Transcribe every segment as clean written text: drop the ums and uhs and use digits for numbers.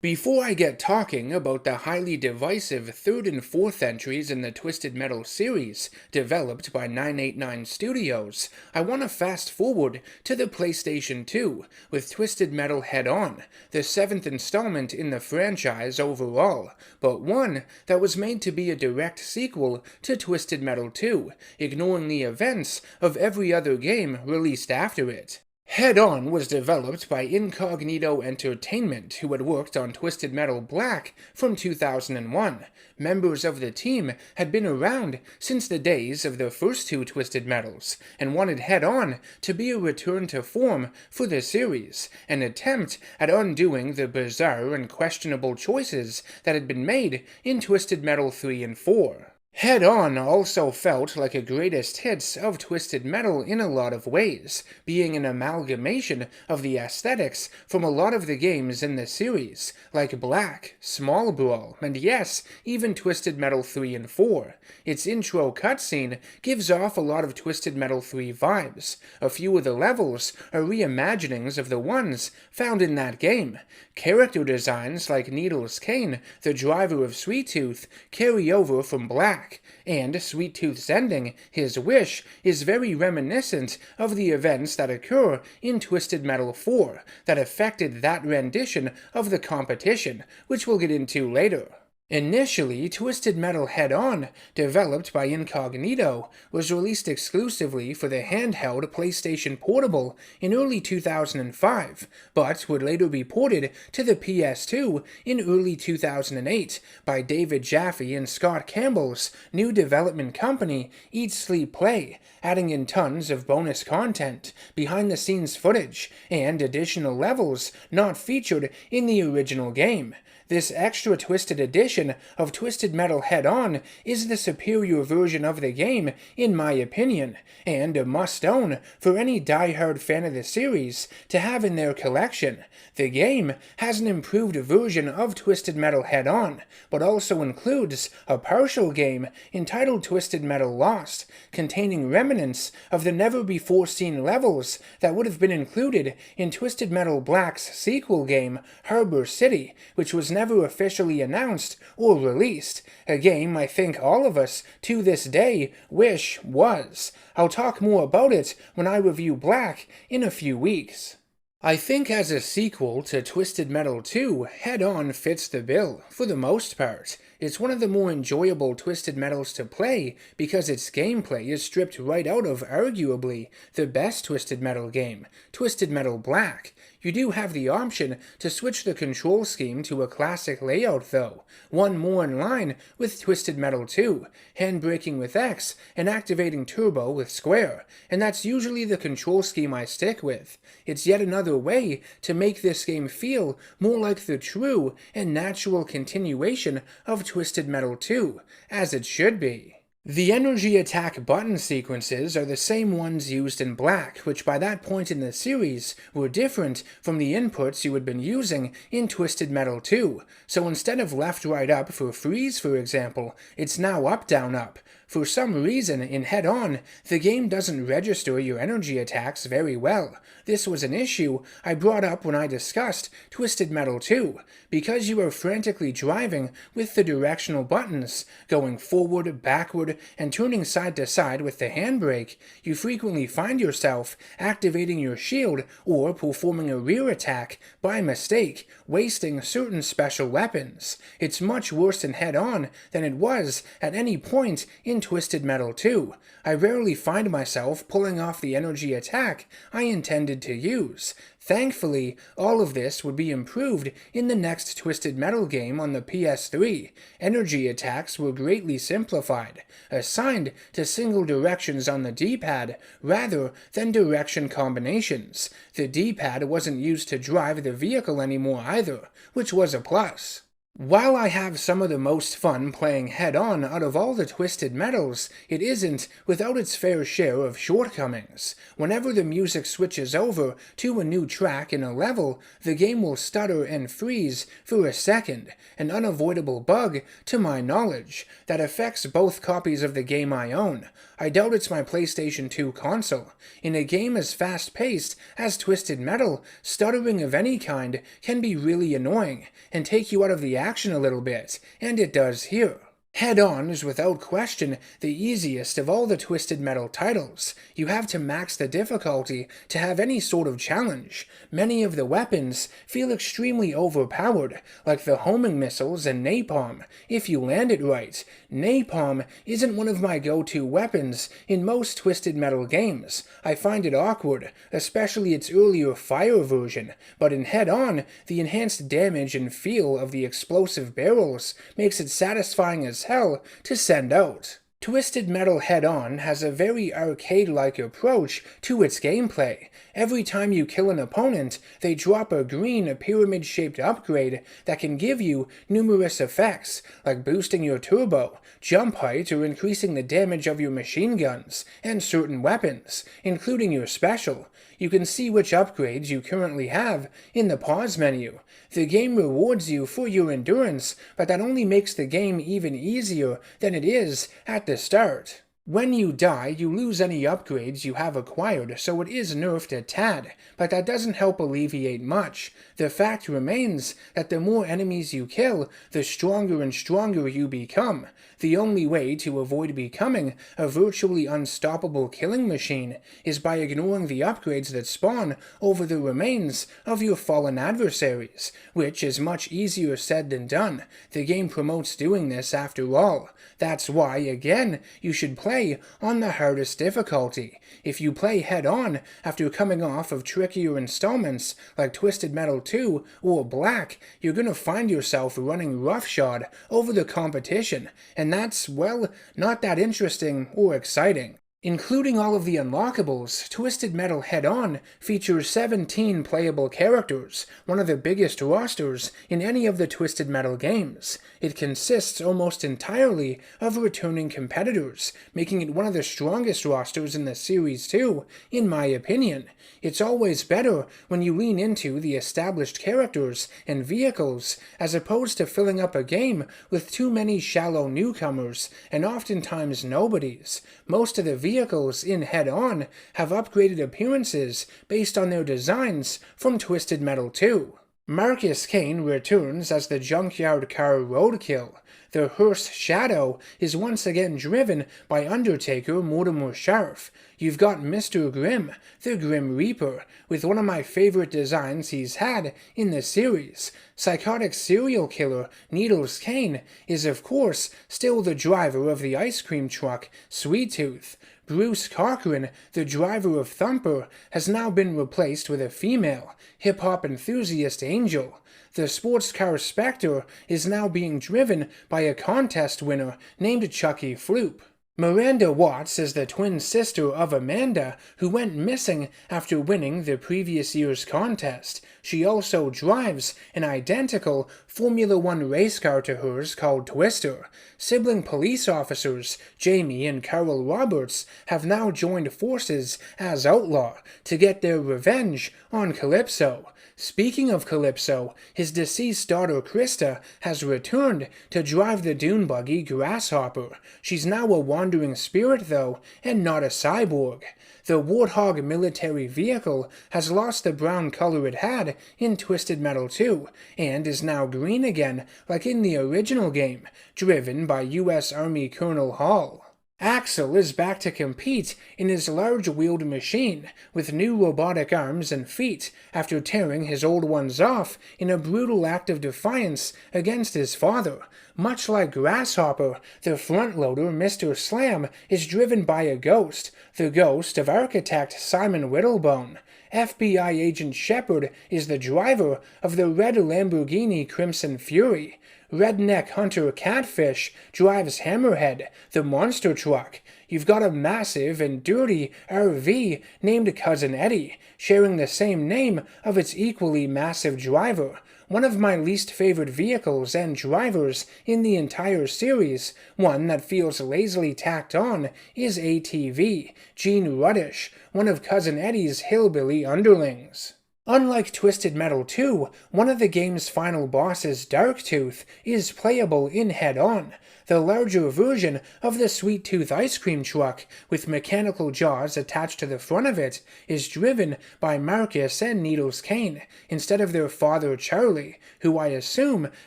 Before I get talking about the highly divisive third and fourth entries in the Twisted Metal series, developed by 989 Studios, I want to fast forward to the PlayStation 2 with Twisted Metal Head-On, the seventh installment in the franchise overall, but one that was made to be a direct sequel to Twisted Metal 2, ignoring the events of every other game released after it. Head-On was developed by Incognito Entertainment, who had worked on Twisted Metal Black from 2001. Members of the team had been around since the days of the first two Twisted Metals, and wanted Head-On to be a return to form for the series, an attempt at undoing the bizarre and questionable choices that had been made in Twisted Metal 3 and 4. Head-On also felt like a greatest hits of Twisted Metal in a lot of ways, being an amalgamation of the aesthetics from a lot of the games in the series, like Black, Small Brawl, and yes, even Twisted Metal 3 and 4. Its intro cutscene gives off a lot of Twisted Metal 3 vibes. A few of the levels are reimaginings of the ones found in that game. Character designs like Needles Kane, the driver of Sweet Tooth, carry over from Black, and Sweet Tooth's ending, his wish, is very reminiscent of the events that occur in Twisted Metal 4 that affected that rendition of the competition, which we'll get into later. Initially, Twisted Metal Head-On, developed by Incognito, was released exclusively for the handheld PlayStation Portable in early 2005, but would later be ported to the PS2 in early 2008 by David Jaffe and Scott Campbell's new development company, Eat Sleep Play, adding in tons of bonus content, behind-the-scenes footage, and additional levels not featured in the original game. This extra twisted edition of Twisted Metal Head-On is the superior version of the game, in my opinion, and a must-own for any die-hard fan of the series to have in their collection. The game has an improved version of Twisted Metal Head-On, but also includes a partial game entitled Twisted Metal Lost, containing remnants of the never-before-seen levels that would have been included in Twisted Metal Black's sequel game, Harbor City, which was never officially announced or released, a game I think all of us, to this day, wish was. I'll talk more about it when I review Black in a few weeks. I think as a sequel to Twisted Metal 2, Head-On fits the bill, for the most part. It's one of the more enjoyable Twisted Metals to play because its gameplay is stripped right out of, arguably, the best Twisted Metal game, Twisted Metal Black. You do have the option to switch the control scheme to a classic layout though, one more in line with Twisted Metal 2, handbraking with X and activating turbo with square, and that's usually the control scheme I stick with. It's yet another way to make this game feel more like the true and natural continuation of Twisted Metal 2, as it should be. The energy attack button sequences are the same ones used in Black, which by that point in the series were different from the inputs you had been using in Twisted Metal 2. So instead of left right up for freeze, for example, it's now up down up. For some reason, in Head-On, the game doesn't register your energy attacks very well. This was an issue I brought up when I discussed Twisted Metal 2. Because you are frantically driving with the directional buttons, going forward, backward, and turning side to side with the handbrake, you frequently find yourself activating your shield or performing a rear attack by mistake, wasting certain special weapons. It's much worse in Head-On than it was at any point in Twisted Metal 2. I rarely find myself pulling off the energy attack I intended to use. Thankfully, all of this would be improved in the next Twisted Metal game on the PS3. Energy attacks were greatly simplified, assigned to single directions on the D-pad rather than direction combinations. The D-pad wasn't used to drive the vehicle anymore either, which was a plus. While I have some of the most fun playing head-on out of all the Twisted Metals, it isn't without its fair share of shortcomings. Whenever the music switches over to a new track in a level, the game will stutter and freeze for a second, an unavoidable bug, to my knowledge, that affects both copies of the game I own. I doubt it's my PlayStation 2 console. In a game as fast-paced as Twisted Metal, stuttering of any kind can be really annoying and take you out of the action a little bit, and it does here. Head-On is without question the easiest of all the Twisted Metal titles. You have to max the difficulty to have any sort of challenge. Many of the weapons feel extremely overpowered, like the homing missiles and napalm, if you land it right. Napalm isn't one of my go-to weapons in most Twisted Metal games. I find it awkward, especially its earlier fire version, but in Head-On, the enhanced damage and feel of the explosive barrels makes it satisfying as hell to send out. Twisted Metal Head-On has a very arcade-like approach to its gameplay. Every time you kill an opponent, they drop a green pyramid-shaped upgrade that can give you numerous effects, like boosting your turbo, jump height, or increasing the damage of your machine guns, and certain weapons, including your special. You can see which upgrades you currently have in the pause menu. The game rewards you for your endurance, but that only makes the game even easier than it is at the start. When you die, you lose any upgrades you have acquired, so it is nerfed a tad, but that doesn't help alleviate much. The fact remains that the more enemies you kill, the stronger and stronger you become. The only way to avoid becoming a virtually unstoppable killing machine is by ignoring the upgrades that spawn over the remains of your fallen adversaries, which is much easier said than done. The game promotes doing this after all. That's why, again, you should play on the hardest difficulty. If you play Head-On after coming off of trickier installments like Twisted Metal 2 or Black, you're gonna find yourself running roughshod over the competition, and that's, well, not that interesting or exciting. Including all of the unlockables, Twisted Metal Head-On features 17 playable characters, one of the biggest rosters in any of the Twisted Metal games. It consists almost entirely of returning competitors, making it one of the strongest rosters in the series too, in my opinion. It's always better when you lean into the established characters and vehicles, as opposed to filling up a game with too many shallow newcomers, and oftentimes nobodies. Most of the vehicles in Head-On have upgraded appearances based on their designs from Twisted Metal 2. Marcus Kane returns as the junkyard car Roadkill. The hearse Shadow is once again driven by Undertaker Mortimer Sharf. You've got Mr. Grimm, the Grim Reaper, with one of my favorite designs he's had in the series. Psychotic serial killer Needles Kane is, of course, still the driver of the ice cream truck Sweet Tooth. Bruce Cochran, the driver of Thumper, has now been replaced with a female, hip-hop enthusiast Angel. The sports car Spectre is now being driven by a contest winner named Chucky Floop. Miranda Watts is the twin sister of Amanda, who went missing after winning the previous year's contest. She also drives an identical Formula One race car to hers called Twister. Sibling police officers Jamie and Carol Roberts have now joined forces as Outlaw to get their revenge on Calypso. Speaking of Calypso, his deceased daughter Krista has returned to drive the dune buggy Grasshopper. She's now a wandering spirit though, and not a cyborg. The Warthog military vehicle has lost the brown color it had in Twisted Metal 2, and is now green again like in the original game, driven by U.S. Army Colonel Hall. Axel is back to compete in his large-wheeled machine with new robotic arms and feet after tearing his old ones off in a brutal act of defiance against his father. Much like Grasshopper, the front-loader Mr. Slam is driven by a ghost, the ghost of architect Simon Whittlebone. FBI agent Shepard is the driver of the red Lamborghini Crimson Fury. Redneck Hunter Catfish drives Hammerhead, the monster truck. You've got a massive and dirty RV named Cousin Eddie, sharing the same name of its equally massive driver. One of my least favorite vehicles and drivers in the entire series, one that feels lazily tacked on, is ATV, Gene Ruddish, one of Cousin Eddie's hillbilly underlings. Unlike Twisted Metal 2, one of the game's final bosses, Darktooth, is playable in head-on. The larger version of the Sweet Tooth ice cream truck, with mechanical jaws attached to the front of it, is driven by Marcus and Needles Kane, instead of their father Charlie, who I assume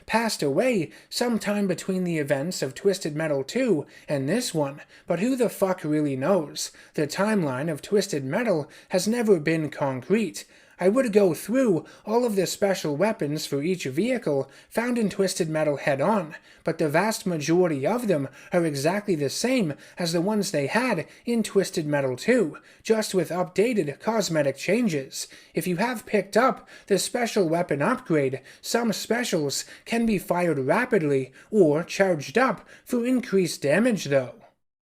passed away sometime between the events of Twisted Metal 2 and this one, but who the fuck really knows? The timeline of Twisted Metal has never been concrete. I would go through all of the special weapons for each vehicle found in Twisted Metal head-on, but the vast majority of them are exactly the same as the ones they had in Twisted Metal 2, just with updated cosmetic changes. If you have picked up the special weapon upgrade, some specials can be fired rapidly or charged up for increased damage though.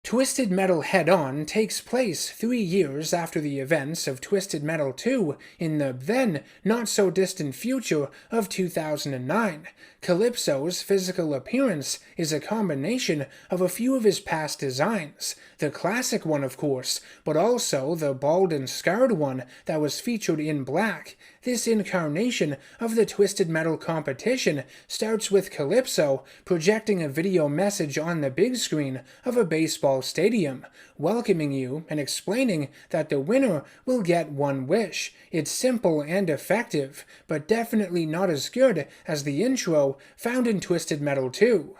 Twisted Metal Head-On takes place 3 years after the events of Twisted Metal 2 in the then not-so-distant future of 2009. Calypso's physical appearance is a combination of a few of his past designs. The classic one, of course, but also the bald and scarred one that was featured in black. This incarnation of the Twisted Metal competition starts with Calypso projecting a video message on the big screen of a baseball stadium, welcoming you and explaining that the winner will get one wish. It's simple and effective, but definitely not as good as the intro found in Twisted Metal 2.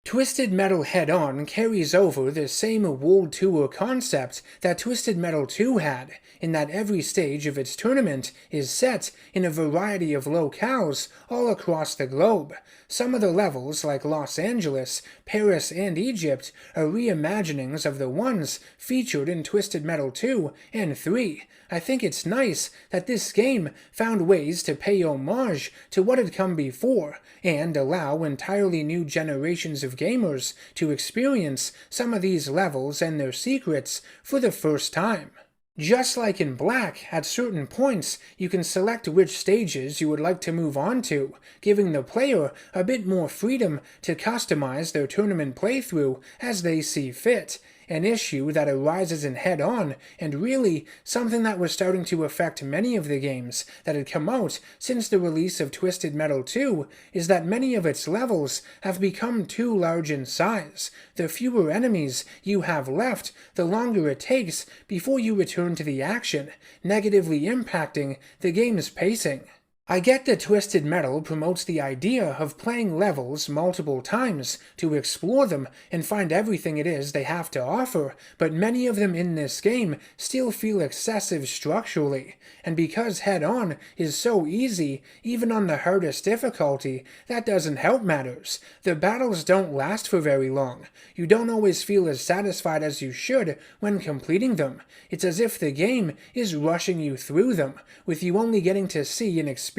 Twisted Metal Head-On carries over the same World Tour concept that Twisted Metal 2 had, in that every stage of its tournament is set in a variety of locales all across the globe. Some of the levels, like Los Angeles, Paris, and Egypt, are reimaginings of the ones featured in Twisted Metal 2 and 3. I think it's nice that this game found ways to pay homage to what had come before, and allow entirely new generations of gamers to experience some of these levels and their secrets for the first time. Just like in Black, at certain points you can select which stages you would like to move on to, giving the player a bit more freedom to customize their tournament playthrough as they see fit. An issue that arises in Head-On, and really something that was starting to affect many of the games that had come out since the release of Twisted Metal 2, is that many of its levels have become too large in size. The fewer enemies you have left, the longer it takes before you return to the action, negatively impacting the game's pacing. I get that Twisted Metal promotes the idea of playing levels multiple times to explore them and find everything it is they have to offer, but many of them in this game still feel excessive structurally, and because Head-On is so easy, even on the hardest difficulty, that doesn't help matters. The battles don't last for very long. You don't always feel as satisfied as you should when completing them. It's as if the game is rushing you through them, with you only getting to see and experience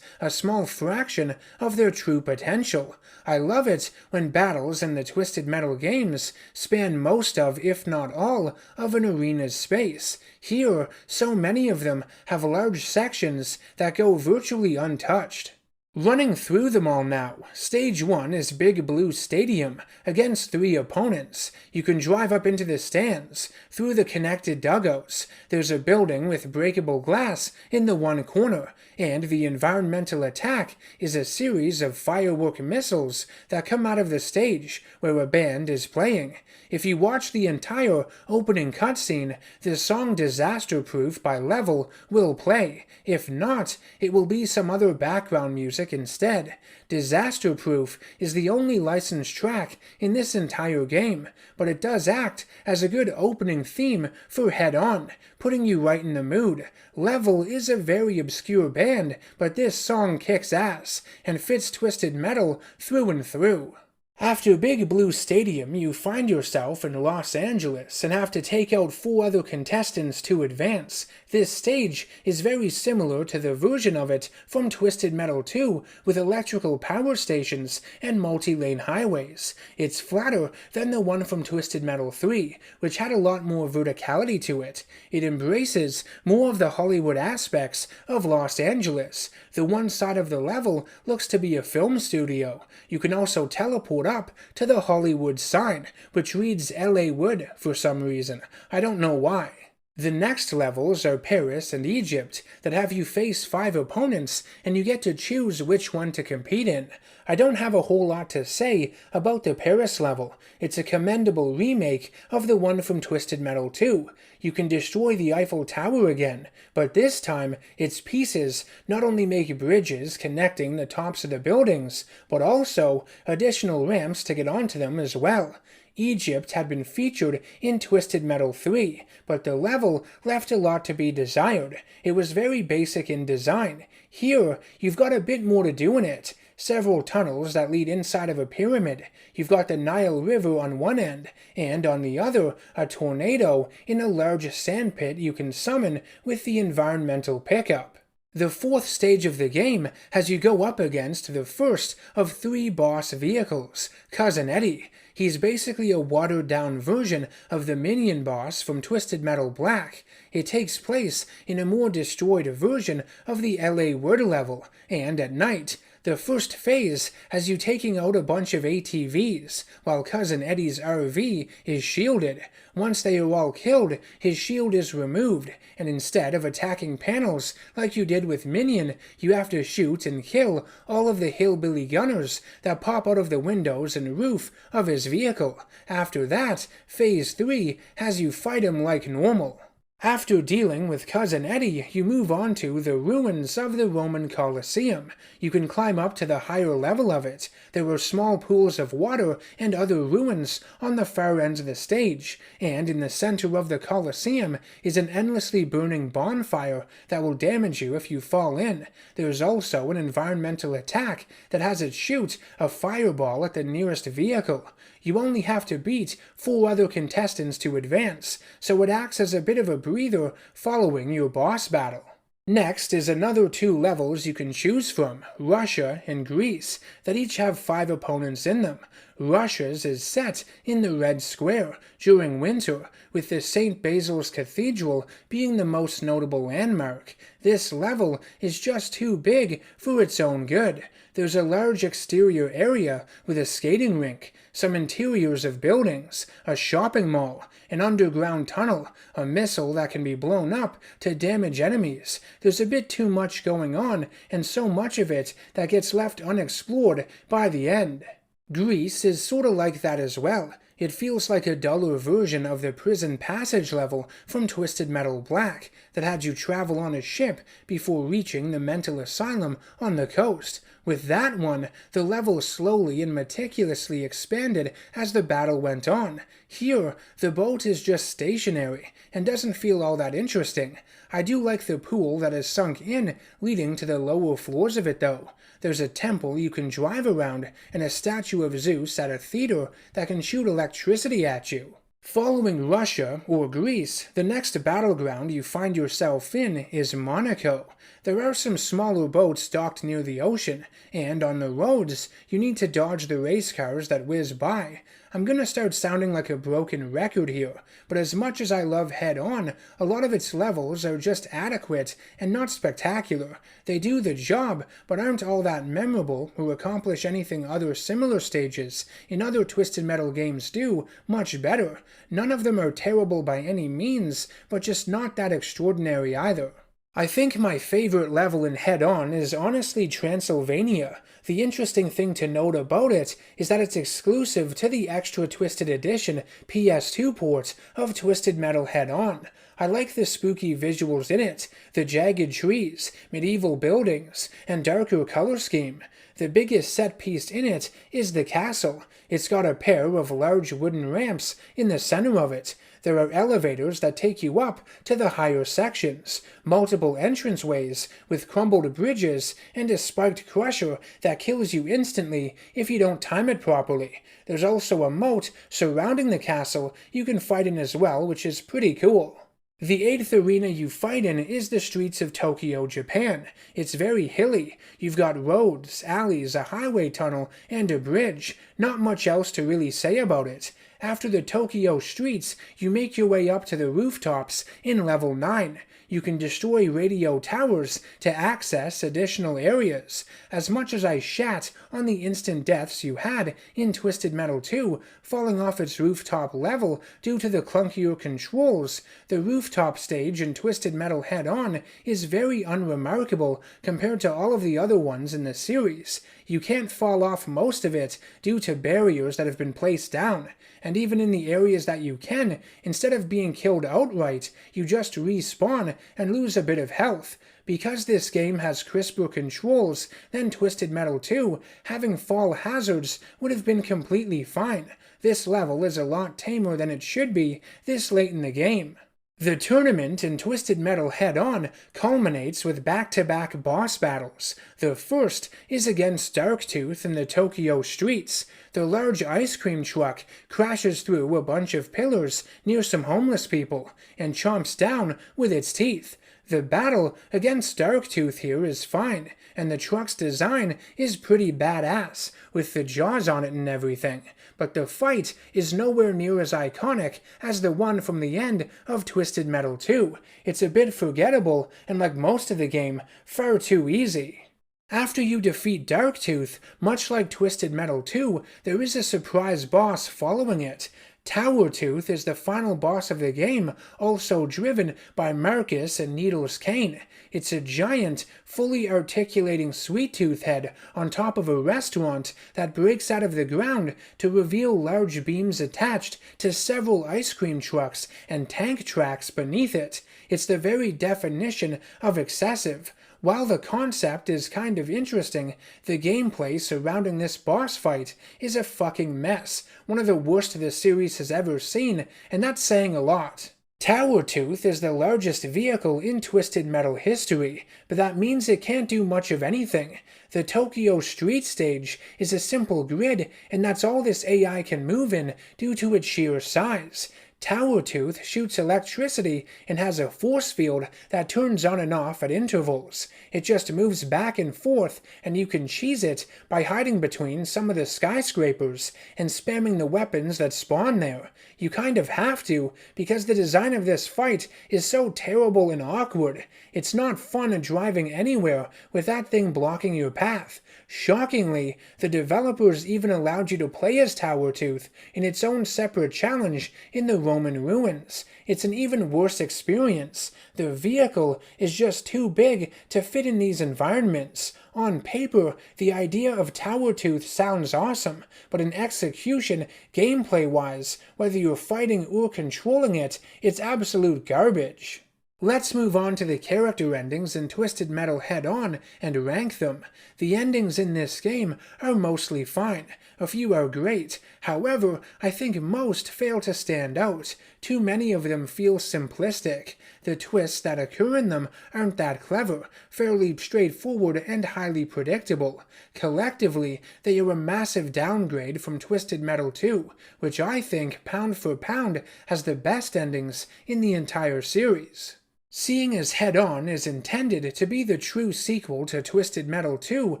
a small fraction of their true potential. I love it when battles in the Twisted Metal games span most of, if not all, of an arena's space. Here, so many of them have large sections that go virtually untouched. Running through them all now, Stage 1 is Big Blue Stadium, against 3 opponents. You can drive up into the stands, through the connected dugouts. There's a building with breakable glass in the one corner, and the environmental attack is a series of firework missiles that come out of the stage where a band is playing. If you watch the entire opening cutscene, the song Disaster Proof by Level will play. If not, it will be some other background music instead. Disaster Proof is the only licensed track in this entire game, but it does act as a good opening theme for Head-On, putting you right in the mood. Level is a very obscure band, but this song kicks ass and fits Twisted Metal through and through. After Big Blue Stadium, you find yourself in Los Angeles and have to take out 4 other contestants to advance. This stage is very similar to the version of it from Twisted Metal 2 with electrical power stations and multi-lane highways. It's flatter than the one from Twisted Metal 3, which had a lot more verticality to it. It embraces more of the Hollywood aspects of Los Angeles. The one side of the level looks to be a film studio. You can also teleport up to the Hollywood sign, which reads LA Wood for some reason. I don't know why. The next levels are Paris and Egypt that have you face 5 opponents and you get to choose which one to compete in. I don't have a whole lot to say about the Paris level. It's a commendable remake of the one from Twisted Metal 2. You can destroy the Eiffel Tower again, but this time its pieces not only make bridges connecting the tops of the buildings, but also additional ramps to get onto them as well. Egypt had been featured in Twisted Metal 3, but the level left a lot to be desired. It was very basic in design. Here, you've got a bit more to do in it. Several tunnels that lead inside of a pyramid. You've got the Nile River on one end, and on the other, a tornado in a large sandpit you can summon with the environmental pickup. The 4th stage of the game has you go up against the first of 3 boss vehicles, Cousin Eddie. He's basically a watered-down version of the minion boss from Twisted Metal Black. It takes place in a more destroyed version of the LA Wood level, and at night, the first phase has you taking out a bunch of ATVs, while Cousin Eddie's RV is shielded. Once they are all killed, his shield is removed, and instead of attacking panels like you did with Minion, you have to shoot and kill all of the hillbilly gunners that pop out of the windows and roof of his vehicle. After that, Phase 3 has you fight him like normal. After dealing with Cousin Eddie, you move on to the ruins of the Roman Colosseum. You can climb up to the higher level of it. There are small pools of water and other ruins on the far ends of the stage, and in the center of the Colosseum is an endlessly burning bonfire that will damage you if you fall in. There's also an environmental attack that has it shoot a fireball at the nearest vehicle. You only have to beat 4 other contestants to advance, so it acts as a bit of a breather following your boss battle. Next is another 2 levels you can choose from, Russia and Greece, that each have 5 opponents in them. Russia's is set in the Red Square during winter, with the St. Basil's Cathedral being the most notable landmark. This level is just too big for its own good. There's a large exterior area with a skating rink, some interiors of buildings, a shopping mall, an underground tunnel, a missile that can be blown up to damage enemies. There's a bit too much going on, and so much of it that gets left unexplored by the end. Greece is sorta like that as well. It feels like a duller version of the prison passage level from Twisted Metal Black that had you travel on a ship before reaching the mental asylum on the coast. With that one, the level slowly and meticulously expanded as the battle went on. Here, the boat is just stationary and doesn't feel all that interesting. I do like the pool that is sunk in, leading to the lower floors of it though. There's a temple you can drive around, and a statue of Zeus at a theater that can shoot electricity at you. Following Russia, or Greece, the next battleground you find yourself in is Monaco. There are some smaller boats docked near the ocean, and on the roads, you need to dodge the race cars that whiz by. I'm gonna start sounding like a broken record here, but as much as I love Head On, a lot of its levels are just adequate and not spectacular. They do the job, but aren't all that memorable or accomplish anything other similar stages in other Twisted Metal games do much better. None of them are terrible by any means, but just not that extraordinary either. I think my favorite level in Head On is honestly Transylvania. The interesting thing to note about it is that it's exclusive to the Extra Twisted Edition PS2 port of Twisted Metal Head On. I like the spooky visuals in it, the jagged trees, medieval buildings, and darker color scheme. The biggest set piece in it is the castle. It's got a pair of large wooden ramps in the center of it. There are elevators that take you up to the higher sections, multiple entranceways with crumbled bridges, and a spiked crusher that kills you instantly if you don't time it properly. There's also a moat surrounding the castle you can fight in as well, which is pretty cool. The 8th arena you fight in is the streets of Tokyo, Japan. It's very hilly. You've got roads, alleys, a highway tunnel, and a bridge. Not much else to really say about it. After the Tokyo streets, you make your way up to the rooftops in level 9. You can destroy radio towers to access additional areas. As much as I shat on the instant deaths you had in Twisted Metal 2, falling off its rooftop level due to the clunkier controls, the rooftop stage in Twisted Metal Head-On is very unremarkable compared to all of the other ones in the series. You can't fall off most of it due to barriers that have been placed down. And even in the areas that you can, instead of being killed outright, you just respawn and lose a bit of health. Because this game has crisper controls than Twisted Metal 2, having fall hazards would have been completely fine. This level is a lot tamer than it should be this late in the game. The tournament in Twisted Metal Head-On culminates with back-to-back boss battles. The first is against Darktooth in the Tokyo streets. The large ice cream truck crashes through a bunch of pillars near some homeless people and chomps down with its teeth. The battle against Darktooth here is fine, and the truck's design is pretty badass, with the jaws on it and everything, but the fight is nowhere near as iconic as the one from the end of Twisted Metal 2. It's a bit forgettable, and like most of the game, far too easy. After you defeat Darktooth, much like Twisted Metal 2, there is a surprise boss following it. Tower Tooth is the final boss of the game, also driven by Marcus and Needles Kane. It's a giant, fully articulating sweet tooth head on top of a restaurant that breaks out of the ground to reveal large beams attached to several ice cream trucks and tank tracks beneath it. It's the very definition of excessive. While the concept is kind of interesting, the gameplay surrounding this boss fight is a fucking mess, one of the worst the series has ever seen, and that's saying a lot. Tower Tooth is the largest vehicle in Twisted Metal history, but that means it can't do much of anything. The Tokyo Street stage is a simple grid, and that's all this AI can move in due to its sheer size. Tower Tooth shoots electricity and has a force field that turns on and off at intervals. It just moves back and forth, and you can cheese it by hiding between some of the skyscrapers and spamming the weapons that spawn there. You kind of have to, because the design of this fight is so terrible and awkward. It's not fun driving anywhere with that thing blocking your path. Shockingly, the developers even allowed you to play as Tower Tooth in its own separate challenge in the Roman ruins. It's an even worse experience. The vehicle is just too big to fit in these environments. On paper, the idea of Tower Tooth sounds awesome, but in execution, gameplay-wise, whether you're fighting or controlling it, it's absolute garbage. Let's move on to the character endings in Twisted Metal Head-On and rank them. The endings in this game are mostly fine. A few are great. However, I think most fail to stand out. Too many of them feel simplistic. The twists that occur in them aren't that clever, fairly straightforward and highly predictable. Collectively, they are a massive downgrade from Twisted Metal 2, which I think, pound for pound, has the best endings in the entire series. Seeing as Head-On is intended to be the true sequel to Twisted Metal 2,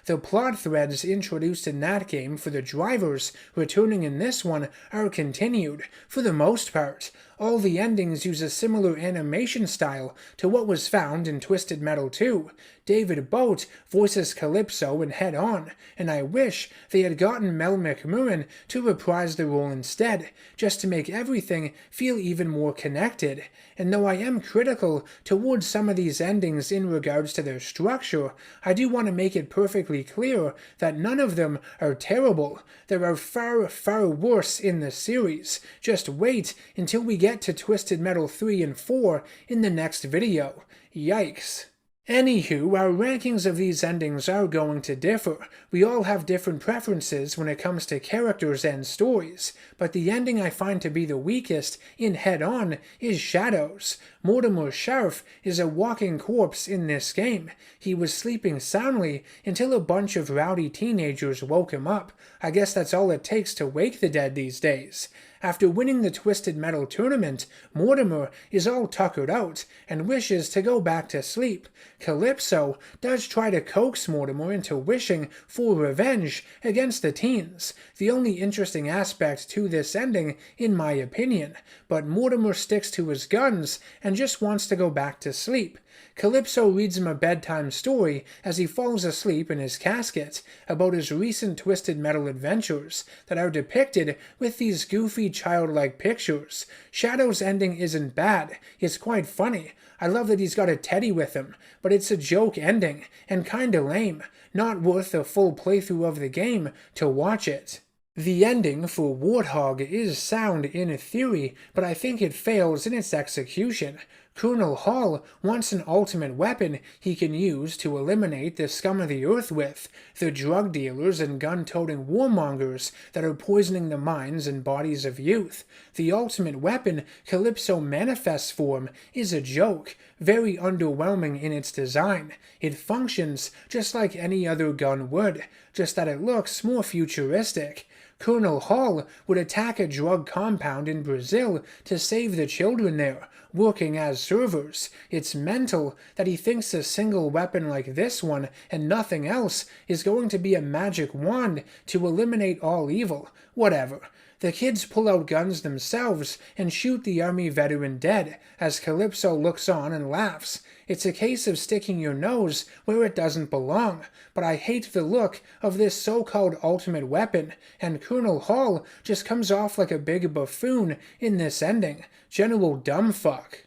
the plot threads introduced in that game for the drivers returning in this one are continued, for the most part. All the endings use a similar animation style to what was found in Twisted Metal 2. David Boat voices Calypso in Head-On, and I wish they had gotten Mel McMurran to reprise the role instead, just to make everything feel even more connected. And though I am critical towards some of these endings in regards to their structure, I do want to make it perfectly clear that none of them are terrible. There are far, far worse in the series. Just wait until we get to Twisted Metal 3 and 4 in the next video. Yikes. Anywho, our rankings of these endings are going to differ. We all have different preferences when it comes to characters and stories, but the ending I find to be the weakest in Head On is Shadows. Mortimer Sharf is a walking corpse in this game. He was sleeping soundly until a bunch of rowdy teenagers woke him up. I guess that's all it takes to wake the dead these days. After winning the Twisted Metal tournament, Mortimer is all tuckered out and wishes to go back to sleep. Calypso does try to coax Mortimer into wishing for revenge against the teens, the only interesting aspect to this ending in my opinion, but Mortimer sticks to his guns and just wants to go back to sleep. Calypso reads him a bedtime story as he falls asleep in his casket about his recent Twisted Metal adventures that are depicted with these goofy childlike pictures. Shadow's ending isn't bad, it's quite funny. I love that he's got a teddy with him, but it's a joke ending and kinda lame, not worth a full playthrough of the game to watch it. The ending for Warthog is sound in theory, but I think it fails in its execution. Colonel Hall wants an ultimate weapon he can use to eliminate the scum of the earth with, the drug dealers and gun-toting warmongers that are poisoning the minds and bodies of youth. The ultimate weapon Calypso manifests for him is a joke, very underwhelming in its design. It functions just like any other gun would, just that it looks more futuristic. Colonel Hall would attack a drug compound in Brazil to save the children there, working as servers. It's mental that he thinks a single weapon like this one and nothing else is going to be a magic wand to eliminate all evil. Whatever. The kids pull out guns themselves and shoot the army veteran dead, as Calypso looks on and laughs. It's a case of sticking your nose where it doesn't belong, but I hate the look of this so-called ultimate weapon, and Colonel Hall just comes off like a big buffoon in this ending. General dumbfuck.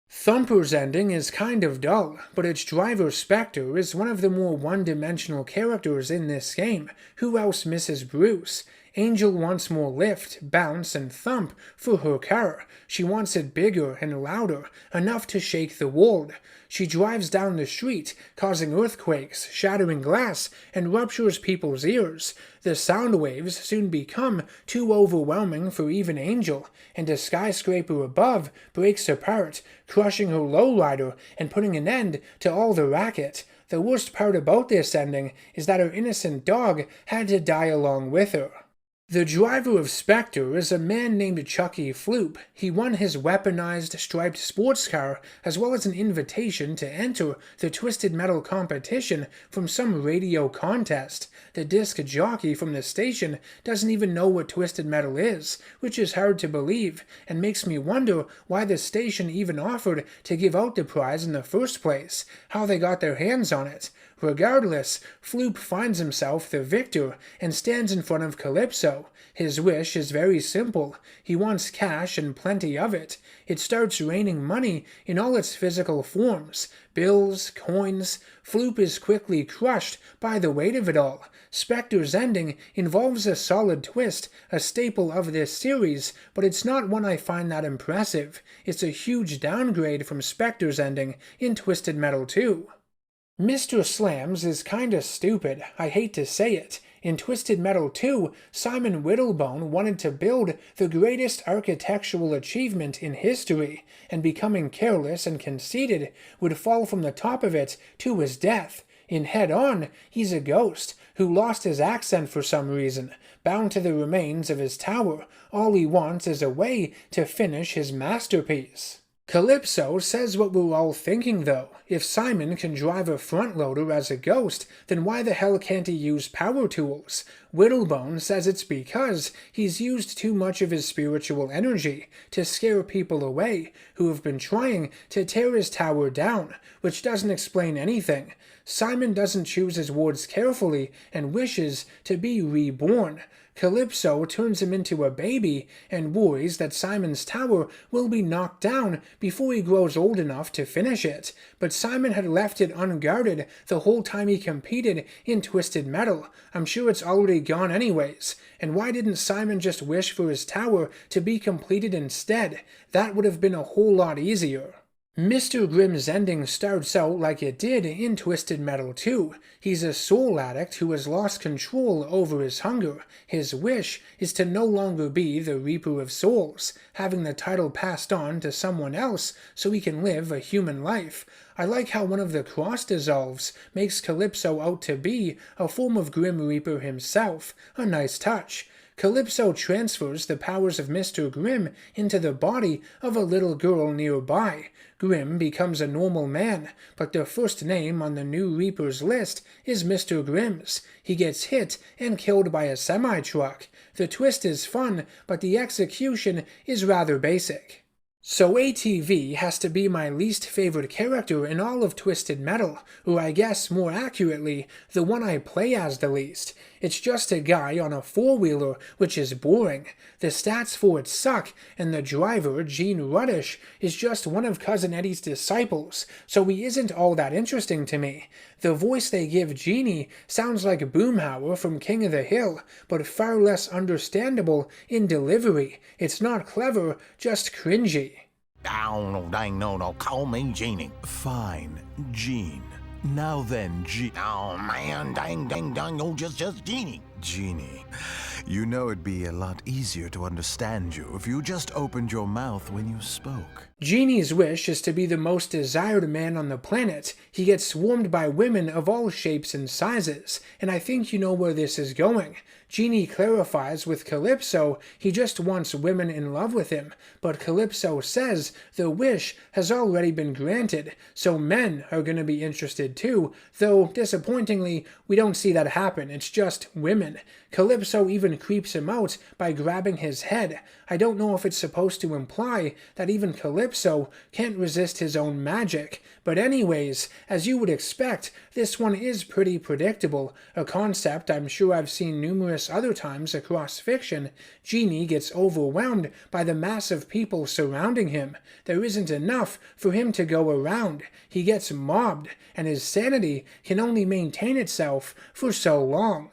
Thumper's ending is kind of dull, but its driver Spectre is one of the more one-dimensional characters in this game. Who else misses Bruce? Angel wants more lift, bounce, and thump for her car. She wants it bigger and louder, enough to shake the world. She drives down the street, causing earthquakes, shattering glass, and ruptures people's ears. The sound waves soon become too overwhelming for even Angel, and a skyscraper above breaks apart, crushing her lowrider and putting an end to all the racket. The worst part about this ending is that her innocent dog had to die along with her. The driver of Spectre is a man named Chucky Floop. He won his weaponized striped sports car as well as an invitation to enter the Twisted Metal competition from some radio contest. The disc jockey from the station doesn't even know what Twisted Metal is, which is hard to believe, and makes me wonder why the station even offered to give out the prize in the first place, how they got their hands on it. Regardless, Floop finds himself the victor and stands in front of Calypso. His wish is very simple. He wants cash and plenty of it. It starts raining money in all its physical forms. Bills, coins. Floop is quickly crushed by the weight of it all. Spectre's ending involves a solid twist, a staple of this series, but it's not one I find that impressive. It's a huge downgrade from Spectre's ending in Twisted Metal 2. Mr. Slams is kinda stupid, I hate to say it. In Twisted Metal 2, Simon Whittlebone wanted to build the greatest architectural achievement in history, and becoming careless and conceited would fall from the top of it to his death. In Head On, he's a ghost who lost his accent for some reason, bound to the remains of his tower. All he wants is a way to finish his masterpiece. Calypso says what we're all thinking though. If Simon can drive a front loader as a ghost, then why the hell can't he use power tools? Whittlebone says it's because he's used too much of his spiritual energy to scare people away who have been trying to tear his tower down, which doesn't explain anything. Simon doesn't choose his words carefully and wishes to be reborn. Calypso turns him into a baby and worries that Simon's tower will be knocked down before he grows old enough to finish it, but Simon had left it unguarded the whole time he competed in Twisted Metal. I'm sure it's already gone anyways, and why didn't Simon just wish for his tower to be completed instead? That would have been a whole lot easier. Mr. Grimm's ending starts out like it did in Twisted Metal 2. He's a soul addict who has lost control over his hunger. His wish is to no longer be the Reaper of Souls, having the title passed on to someone else so he can live a human life. I like how one of the cross dissolves makes Calypso out to be a form of Grim Reaper himself. A nice touch. Calypso transfers the powers of Mr. Grimm into the body of a little girl nearby. Grimm becomes a normal man, but the first name on the new Reaper's list is Mr. Grimm's. He gets hit and killed by a semi-truck. The twist is fun, but the execution is rather basic. So ATV has to be my least favorite character in all of Twisted Metal, or I guess more accurately, the one I play as the least. It's just a guy on a four-wheeler, which is boring. The stats for it suck, and the driver, Gene Ruddish, is just one of Cousin Eddie's disciples, so he isn't all that interesting to me. The voice they give Genie sounds like Boomhauer from King of the Hill, but far less understandable in delivery. It's not clever, just cringy. Oh, no, dang, no, call me Genie. Fine, Gene. Now then, Oh, man, dang, no, just Genie. Genie. You know it'd be a lot easier to understand you if you just opened your mouth when you spoke. Genie's wish is to be the most desired man on the planet. He gets swarmed by women of all shapes and sizes, and I think you know where this is going. Genie clarifies with Calypso he just wants women in love with him, but Calypso says the wish has already been granted, so men are going to be interested too, though disappointingly we don't see that happen, it's just women. Calypso even creeps him out by grabbing his head. I don't know if it's supposed to imply that even Calypso can't resist his own magic, but anyways, as you would expect, this one is pretty predictable, a concept I'm sure I've seen numerous other times across fiction. Genie gets overwhelmed by the mass of people surrounding him. There isn't enough for him to go around. He gets mobbed, and his sanity can only maintain itself for so long.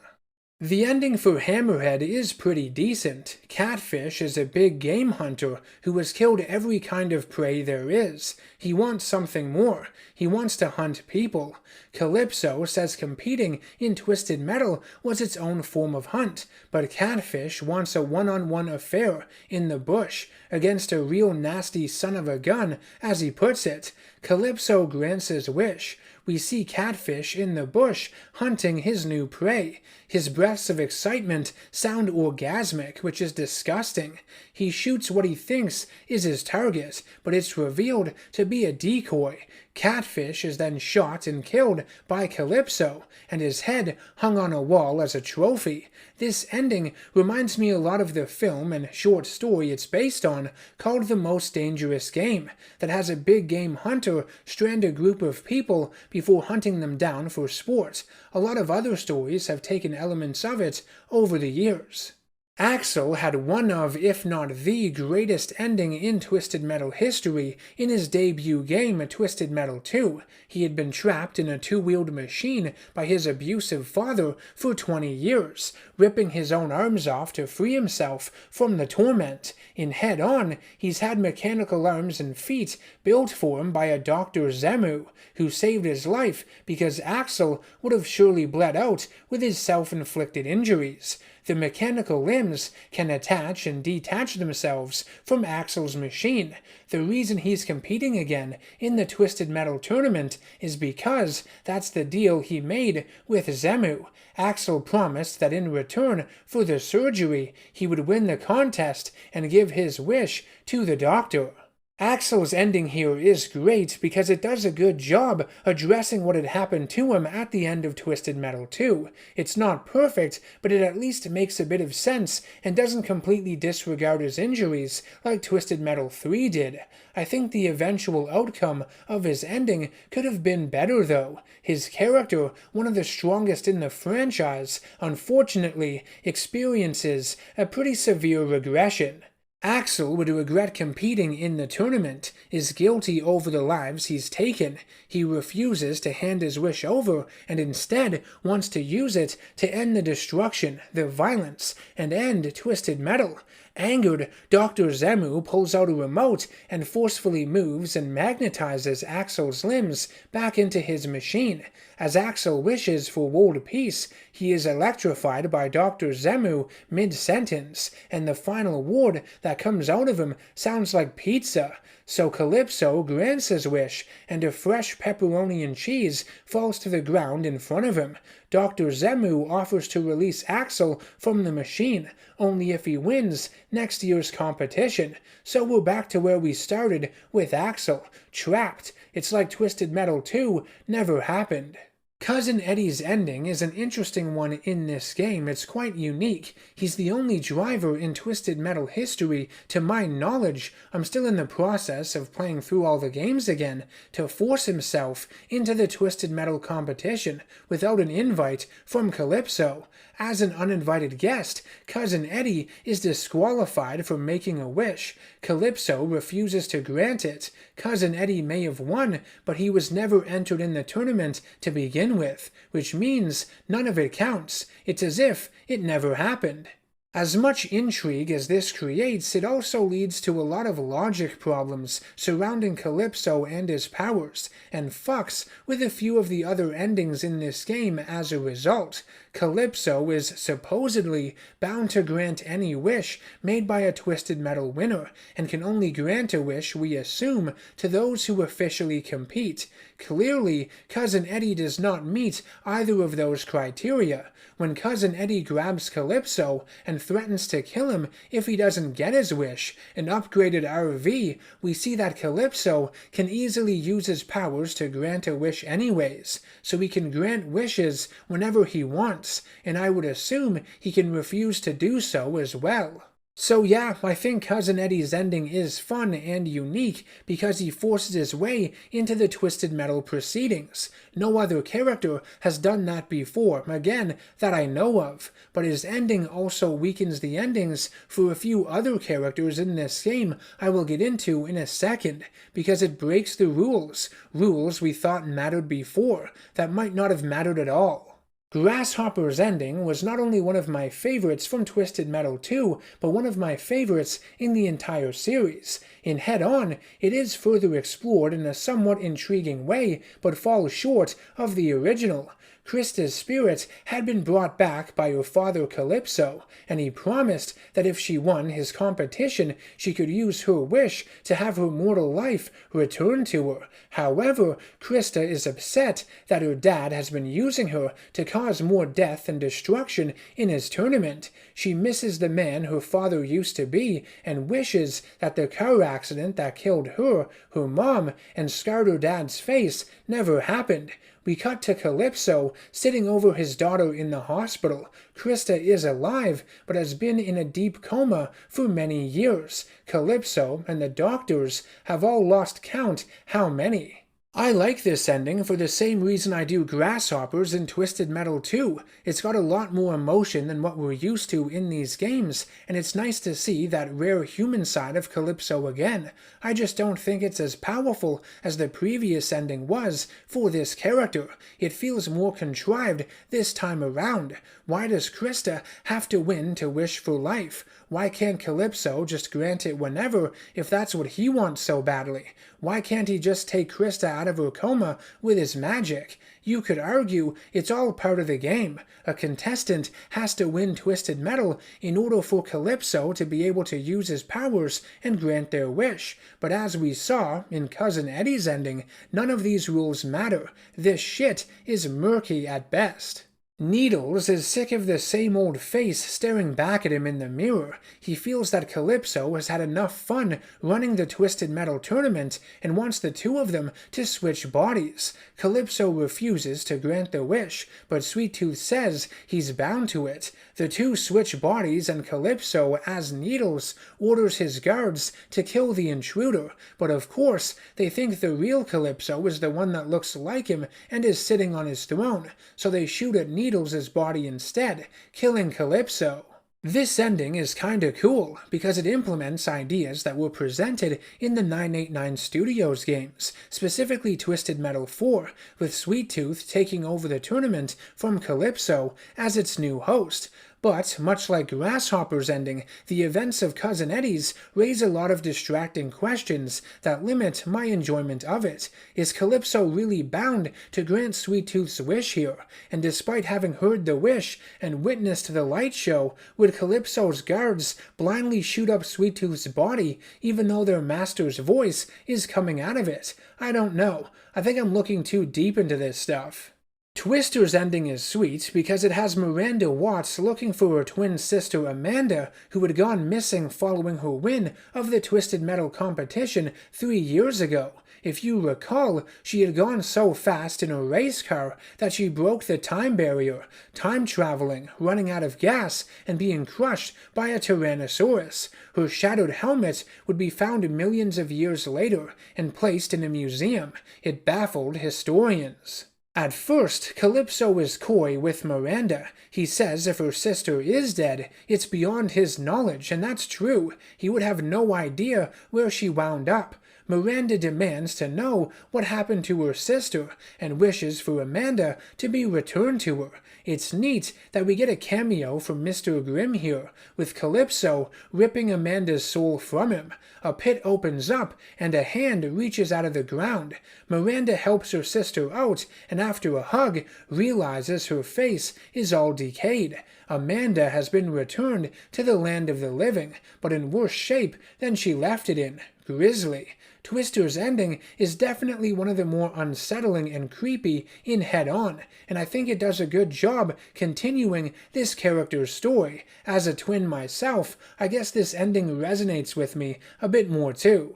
The ending for Hammerhead is pretty decent. Catfish is a big game hunter who has killed every kind of prey there is. He wants something more. He wants to hunt people. Calypso says competing in Twisted Metal was its own form of hunt, but Catfish wants a one-on-one affair in the bush against a real nasty son of a gun, as he puts it. Calypso grants his wish. We see Catfish in the bush hunting his new prey. His breaths of excitement sound orgasmic, which is disgusting. He shoots what he thinks is his target, but it's revealed to be a decoy. Catfish is then shot and killed by Calypso, and his head hung on a wall as a trophy. This ending reminds me a lot of the film and short story it's based on, called The Most Dangerous Game, that has a big game hunter strand a group of people before hunting them down for sport. A lot of other stories have taken elements of it over the years. Axl had one of, if not the greatest ending in Twisted Metal history in his debut game, Twisted Metal 2. He had been trapped in a two-wheeled machine by his abusive father for 20 years, ripping his own arms off to free himself from the torment. In Head On, he's had mechanical arms and feet built for him by a Dr. Zemu, who saved his life because Axl would have surely bled out with his self-inflicted injuries. The mechanical limbs can attach and detach themselves from Axl's machine. The reason he's competing again in the Twisted Metal tournament is because that's the deal he made with Zemu. Axl promised that in return for the surgery, he would win the contest and give his wish to the doctor. Axl's ending here is great because it does a good job addressing what had happened to him at the end of Twisted Metal 2. It's not perfect, but it at least makes a bit of sense and doesn't completely disregard his injuries like Twisted Metal 3 did. I think the eventual outcome of his ending could have been better though. His character, one of the strongest in the franchise, unfortunately experiences a pretty severe regression. Axel would regret competing in the tournament, is guilty over the lives he's taken. He refuses to hand his wish over and instead wants to use it to end the destruction, the violence, and end Twisted Metal. Angered, Dr. Zemu pulls out a remote and forcefully moves and magnetizes Axel's limbs back into his machine. As Axel wishes for world peace, he is electrified by Dr. Zemu mid-sentence, and the final word that comes out of him sounds like pizza. So Calypso grants his wish, and a fresh pepperoni and cheese falls to the ground in front of him. Dr. Zemu offers to release Axel from the machine, only if he wins next year's competition. So we're back to where we started, with Axel, trapped. It's like Twisted Metal 2 never happened. Cousin Eddie's ending is an interesting one in this game. It's quite unique. He's the only driver in Twisted Metal history, to my knowledge. I'm still in the process of playing through all the games again, to force himself into the Twisted Metal competition without an invite from Calypso. As an uninvited guest, Cousin Eddie is disqualified from making a wish. Calypso refuses to grant it. Cousin Eddie may have won, but he was never entered in the tournament to begin with, which means none of it counts. It's as if it never happened. As much intrigue as this creates, it also leads to a lot of logic problems surrounding Calypso and his powers, and fucks with a few of the other endings in this game as a result. Calypso is supposedly bound to grant any wish made by a Twisted Metal winner, and can only grant a wish, we assume, to those who officially compete. Clearly, Cousin Eddie does not meet either of those criteria. When Cousin Eddie grabs Calypso and threatens to kill him if he doesn't get his wish, an upgraded RV, we see that Calypso can easily use his powers to grant a wish anyways, so he can grant wishes whenever he wants, and I would assume he can refuse to do so as well. So yeah, I think Cousin Eddie's ending is fun and unique because he forces his way into the Twisted Metal proceedings. No other character has done that before, again, that I know of, but his ending also weakens the endings for a few other characters in this game I will get into in a second, because it breaks the rules we thought mattered before, that might not have mattered at all. Grasshopper's ending was not only one of my favorites from Twisted Metal 2, but one of my favorites in the entire series. In Head On, it is further explored in a somewhat intriguing way, but falls short of the original. Krista's spirit had been brought back by her father Calypso, and he promised that if she won his competition, she could use her wish to have her mortal life returned to her. However, Krista is upset that her dad has been using her to cause more death and destruction in his tournament. She misses the man her father used to be, and wishes that the car accident that killed her, her mom, and scarred her dad's face never happened. We cut to Calypso sitting over his daughter in the hospital. Krista is alive, but has been in a deep coma for many years. Calypso and the doctors have all lost count how many. I like this ending for the same reason I do Grasshoppers in Twisted Metal 2. It's got a lot more emotion than what we're used to in these games, and it's nice to see that rare human side of Calypso again. I just don't think it's as powerful as the previous ending was for this character. It feels more contrived this time around. Why does Krista have to win to wish for life? Why can't Calypso just grant it whenever if that's what he wants so badly? Why can't he just take Krista out of her coma with his magic? You could argue it's all part of the game. A contestant has to win Twisted Metal in order for Calypso to be able to use his powers and grant their wish. But as we saw in Cousin Eddie's ending, none of these rules matter. This shit is murky at best. Needles is sick of the same old face staring back at him in the mirror. He feels that Calypso has had enough fun running the Twisted Metal tournament and wants the two of them to switch bodies. Calypso refuses to grant the wish, but Sweet Tooth says he's bound to it. The two switch bodies, and Calypso, as Needles, orders his guards to kill the intruder. But of course, they think the real Calypso is the one that looks like him and is sitting on his throne, so they shoot at Needles' body instead, killing Calypso. This ending is kinda cool because it implements ideas that were presented in the 989 Studios games, specifically Twisted Metal 4, with Sweet Tooth taking over the tournament from Calypso as its new host. But, much like Grasshopper's ending, the events of Cousin Eddie's raise a lot of distracting questions that limit my enjoyment of it. Is Calypso really bound to grant Sweet Tooth's wish here? And despite having heard the wish and witnessed the light show, would Calypso's guards blindly shoot up Sweet Tooth's body even though their master's voice is coming out of it? I don't know. I think I'm looking too deep into this stuff. Twister's ending is sweet because it has Miranda Watts looking for her twin sister Amanda, who had gone missing following her win of the Twisted Metal competition 3 years ago. If you recall, she had gone so fast in a race car that she broke the time barrier, time traveling, running out of gas, and being crushed by a Tyrannosaurus. Her shattered helmet would be found millions of years later and placed in a museum. It baffled historians. At first, Calypso is coy with Miranda. He says if her sister is dead, it's beyond his knowledge, and that's true. He would have no idea where she wound up. Miranda demands to know what happened to her sister and wishes for Amanda to be returned to her. It's neat that we get a cameo from Mr. Grimm here, with Calypso ripping Amanda's soul from him. A pit opens up and a hand reaches out of the ground. Miranda helps her sister out and after a hug realizes her face is all decayed. Amanda has been returned to the land of the living, but in worse shape than she left it in. Grisly. Twister's ending is definitely one of the more unsettling and creepy in Head On, and I think it does a good job continuing this character's story. As a twin myself, I guess this ending resonates with me a bit more too.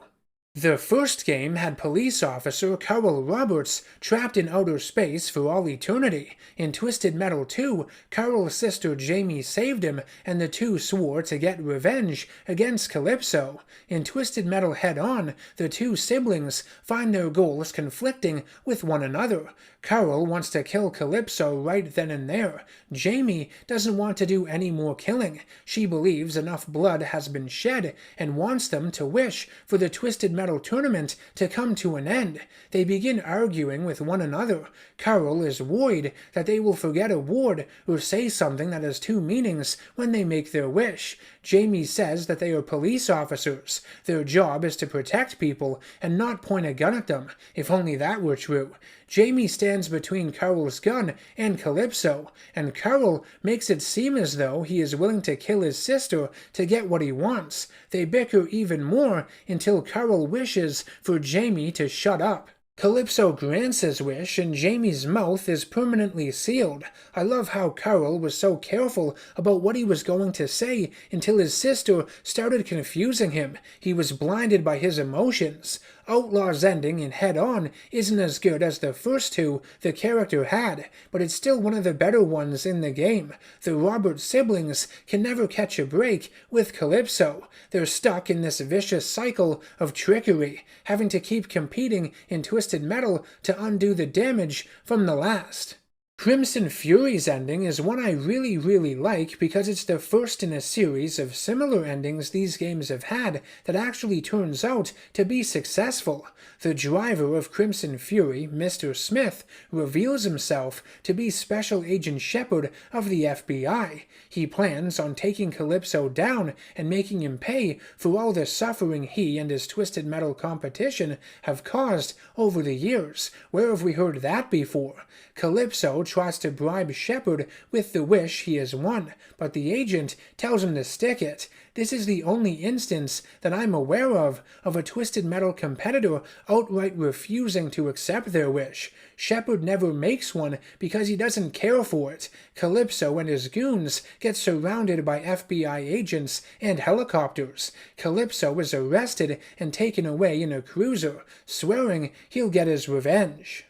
The first game had police officer Carl Roberts trapped in outer space for all eternity. In Twisted Metal 2, Carl's sister Jamie saved him, and the two swore to get revenge against Calypso. In Twisted Metal Head On, the two siblings find their goals conflicting with one another. Carl wants to kill Calypso right then and there. Jamie doesn't want to do any more killing. She believes enough blood has been shed and wants them to wish for the Twisted Metal tournament to come to an end. They begin arguing with one another. Carl is worried that they will forget a word or say something that has two meanings when they make their wish. Jamie says that they are police officers. Their job is to protect people and not point a gun at them. If only that were true. Jamie stands between Carl's gun and Calypso, and Carl makes it seem as though he is willing to kill his sister to get what he wants. They bicker even more until Carl wishes for Jamie to shut up. Calypso grants his wish and Jamie's mouth is permanently sealed. I love how Carl was so careful about what he was going to say until his sister started confusing him. He was blinded by his emotions. Outlaw's ending in Head On isn't as good as the first two the character had, but it's still one of the better ones in the game. The Roberts siblings can never catch a break with Calypso. They're stuck in this vicious cycle of trickery, having to keep competing in Twisted Metal to undo the damage from the last. Crimson Fury's ending is one I really like because it's the first in a series of similar endings these games have had that actually turns out to be successful. The driver of Crimson Fury, Mr. Smith, reveals himself to be Special Agent Shepard of the FBI. He plans on taking Calypso down and making him pay for all the suffering he and his Twisted Metal competition have caused over the years. Where have we heard that before? Calypso tries to bribe Shepard with the wish he has won, but the agent tells him to stick it. This is the only instance that I'm aware of a Twisted Metal competitor outright refusing to accept their wish. Shepard never makes one because he doesn't care for it. Calypso and his goons get surrounded by FBI agents and helicopters. Calypso is arrested and taken away in a cruiser, swearing he'll get his revenge.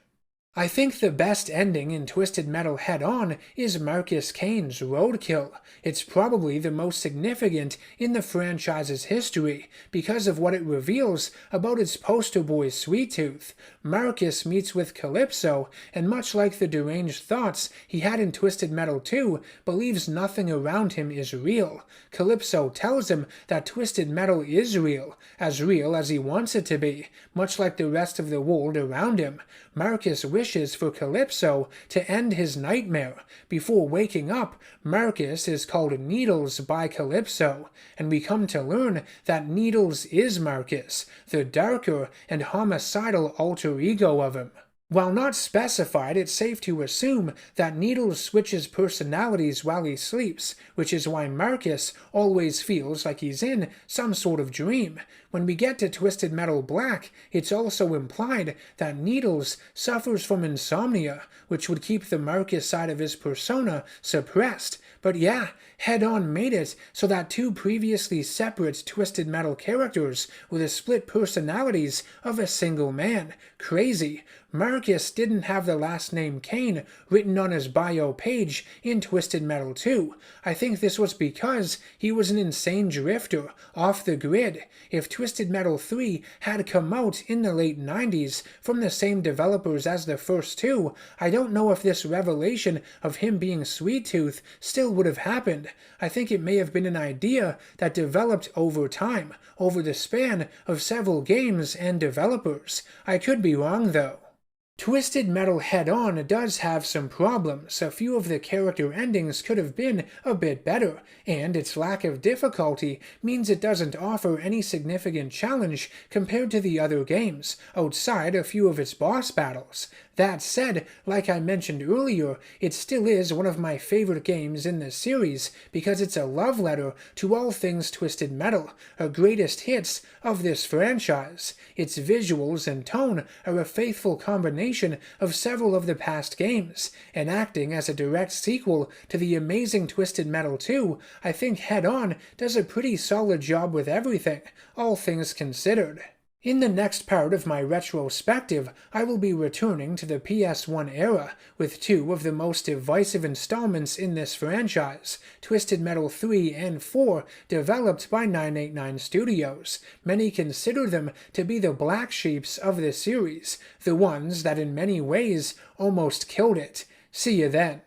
I think the best ending in Twisted Metal Head-On is Marcus Kane's Roadkill. It's probably the most significant in the franchise's history because of what it reveals about its poster boy Sweet Tooth. Marcus meets with Calypso, and much like the deranged thoughts he had in Twisted Metal 2, believes nothing around him is real. Calypso tells him that Twisted Metal is real as he wants it to be, much like the rest of the world around him. Marcus wishes for Calypso to end his nightmare. Before waking up, Marcus is called Needles by Calypso, and we come to learn that Needles is Marcus, the darker and homicidal alter ego of him. While not specified, it's safe to assume that Needles switches personalities while he sleeps, which is why Marcus always feels like he's in some sort of dream. When we get to Twisted Metal Black, it's also implied that Needles suffers from insomnia, which would keep the Marcus side of his persona suppressed. But yeah, Head-On made it so that two previously separate Twisted Metal characters were the split personalities of a single man. Crazy. Marcus didn't have the last name Kane written on his bio page in Twisted Metal 2. I think this was because he was an insane drifter, off the grid. If Twisted Metal 3 had come out in the late 90s from the same developers as the first two, I don't know if this revelation of him being Sweet Tooth still would have happened. I think it may have been an idea that developed over time, over the span of several games and developers. I could be wrong though. Twisted Metal Head-On does have some problems. A few of the character endings could have been a bit better, and its lack of difficulty means it doesn't offer any significant challenge compared to the other games, outside a few of its boss battles. That said, like I mentioned earlier, it still is one of my favorite games in the series because it's a love letter to all things Twisted Metal, a greatest hits of this franchise. Its visuals and tone are a faithful combination of several of the past games, and acting as a direct sequel to the amazing Twisted Metal 2, I think Head-On does a pretty solid job with everything, all things considered. In the next part of my retrospective, I will be returning to the PS1 era with two of the most divisive installments in this franchise, Twisted Metal 3 and 4, developed by 989 Studios. Many consider them to be the black sheeps of the series, the ones that in many ways almost killed it. See you then.